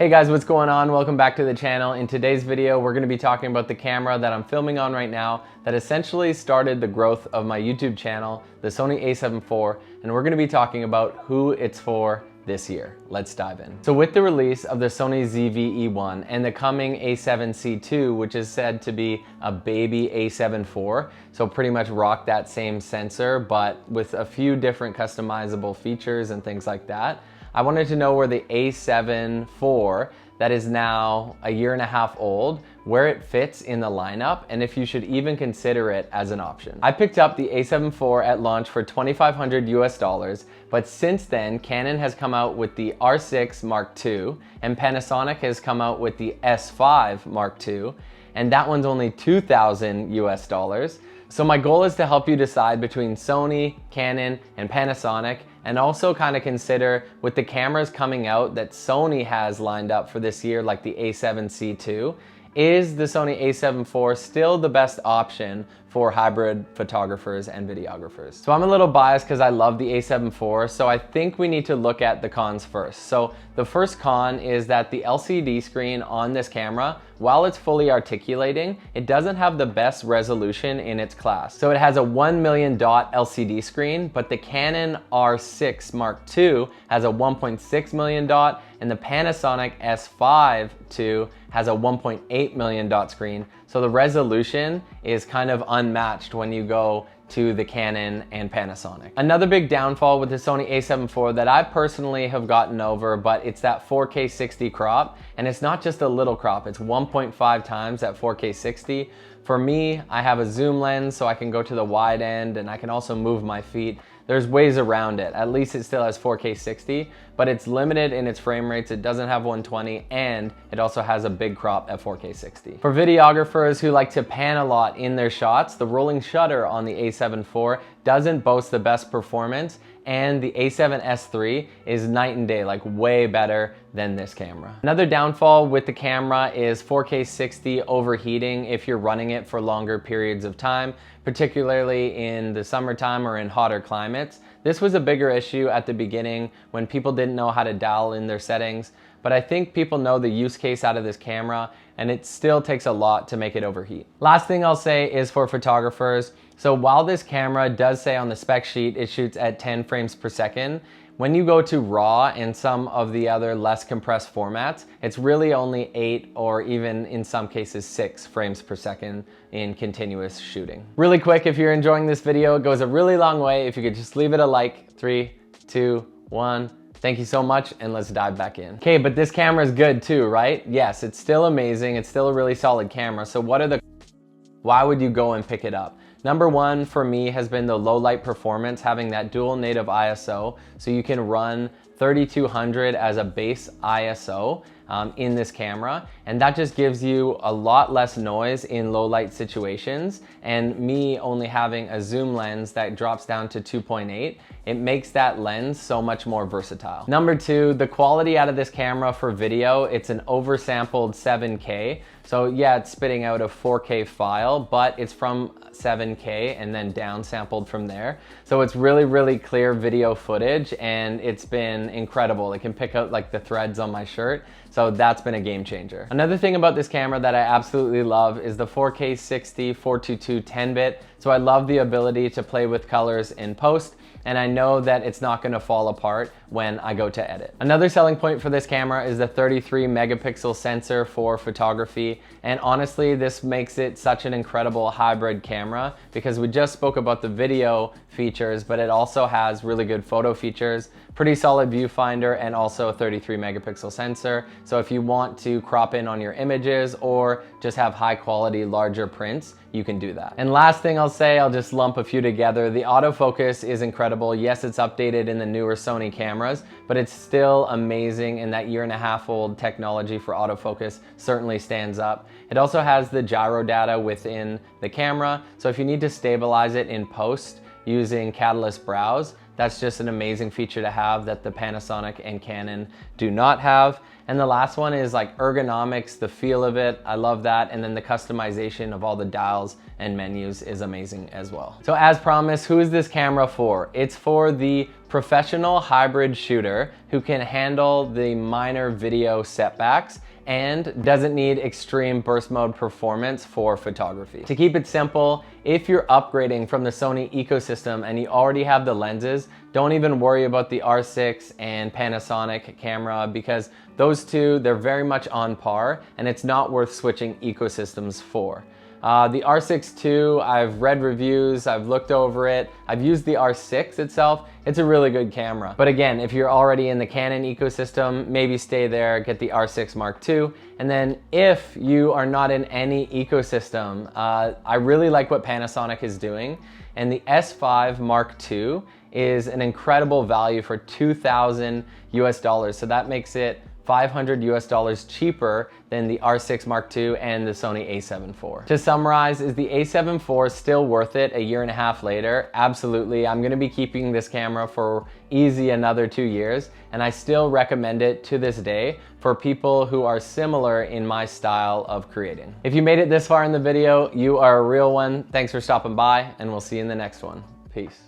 Hey guys, what's going on? Welcome back to the channel. In today's video, we're going to be talking about the camera that I'm filming on right now that essentially started the growth of my YouTube channel, the Sony A7IV, and we're going to be talking about who it's for this year. Let's dive in. So with the release of the Sony ZV-E1 and the coming A7C II, which is said to be a baby A7IV, so pretty much rock that same sensor, but with a few different customizable features and things like that, I wanted to know where the A7IV, that is now a year and a half old, where it fits in the lineup and if you should even consider it as an option. I picked up the A7IV at launch for $2,500 US, but since then Canon has come out with the R6 Mark II and Panasonic has come out with the S5 Mark II, and that one's only $2,000 US. So my goal is to help you decide between Sony, Canon, and Panasonic, and also kind of consider with the cameras coming out that Sony has lined up for this year, like the A7C II, is the Sony A7IV still the best option for hybrid photographers and videographers? So I'm a little biased because I love the A7IV, so I think we need to look at the cons first. So the first con is that the LCD screen on this camera, while it's fully articulating, it doesn't have the best resolution in its class. So it has a 1 million dot LCD screen, but the Canon R6 Mark II has a 1.6 million dot, and the Panasonic S5 II has a 1.8 million dot screen. So the resolution is kind of unmatched when you go to the Canon and Panasonic. Another big downfall with the Sony A7IV that I personally have gotten over, but it's that 4K 60 crop, and it's not just a little crop, it's 1.5 times that 4K 60. For me, I have a zoom lens so I can go to the wide end and I can also move my feet. There's ways around it. At least it still has 4K 60, but it's limited in its frame rates. It doesn't have 120, and it also has a big crop at 4K 60. For videographers who like to pan a lot in their shots, the rolling shutter on the A7IV doesn't boast the best performance, and the A7S III is night and day, like way better than this camera. Another downfall with the camera is 4K 60 overheating if you're running it for longer periods of time, particularly in the summertime or in hotter climates. This was a bigger issue at the beginning when people didn't know how to dial in their settings, but I think people know the use case out of this camera, and it still takes a lot to make it overheat. Last thing I'll say is for photographers. So while this camera does say on the spec sheet it shoots at 10 frames per second, when you go to RAW and some of the other less compressed formats, it's really only 8 or even in some cases 6 frames per second in continuous shooting. Really quick, if you're enjoying this video, it goes a really long way if you could just leave it a like. 3, 2, 1. Thank you so much, and let's dive back in. Okay, but this camera is good too, right? Yes, it's still amazing. It's still a really solid camera. So why would you go and pick it up? Number one for me has been the low light performance, having that dual native ISO, so you can run 3200 as a base ISO in this camera, and that just gives you a lot less noise in low light situations. And me only having a zoom lens that drops down to 2.8, it makes that lens so much more versatile. Number two, the quality out of this camera for video, it's an oversampled 7K. So yeah, it's spitting out a 4K file, but it's from 7K and then downsampled from there. So it's really, really clear video footage, and it's been incredible. It can pick out like the threads on my shirt. So that's been a game changer. Another thing about this camera that I absolutely love is the 4K 60 422 10-bit. So I love the ability to play with colors in post, and I know that it's not gonna fall apart when I go to edit. Another selling point for this camera is the 33 megapixel sensor for photography, and honestly, this makes it such an incredible hybrid camera because we just spoke about the video features, but it also has really good photo features, pretty solid viewfinder, and also a 33 megapixel sensor. So if you want to crop in on your images or just have high quality, larger prints, you can do that. And last thing I'll say, I'll just lump a few together. The autofocus is incredible. Yes, it's updated in the newer Sony cameras, but it's still amazing, and that year and a half old technology for autofocus certainly stands up. It also has the gyro data within the camera, so if you need to stabilize it in post using Catalyst Browse, that's just an amazing feature to have that the Panasonic and Canon do not have. And the last one is like ergonomics, the feel of it, I love that. And then the customization of all the dials and menus is amazing as well. So as promised, who is this camera for? It's for the professional hybrid shooter who can handle the minor video setbacks and doesn't need extreme burst mode performance for photography. To keep it simple, if you're upgrading from the Sony ecosystem and you already have the lenses, don't even worry about the R6 and Panasonic camera because those two, they're very much on par and it's not worth switching ecosystems for. The R6 II, I've read reviews, I've looked over it, I've used the R6 itself. It's a really good camera. But again, if you're already in the Canon ecosystem, maybe stay there, get the R6 Mark II. And then if you are not in any ecosystem, I really like what Panasonic is doing. And the S5 Mark II is an incredible value for $2,000 US. So that makes it $500 US cheaper than the R6 Mark II and the Sony A7 IV. To summarize, is the A7 IV still worth it a year and a half later? Absolutely. I'm gonna be keeping this camera for easy another 2 years, and I still recommend it to this day for people who are similar in my style of creating. If you made it this far in the video, you are a real one. Thanks for stopping by, and we'll see you in the next one. Peace.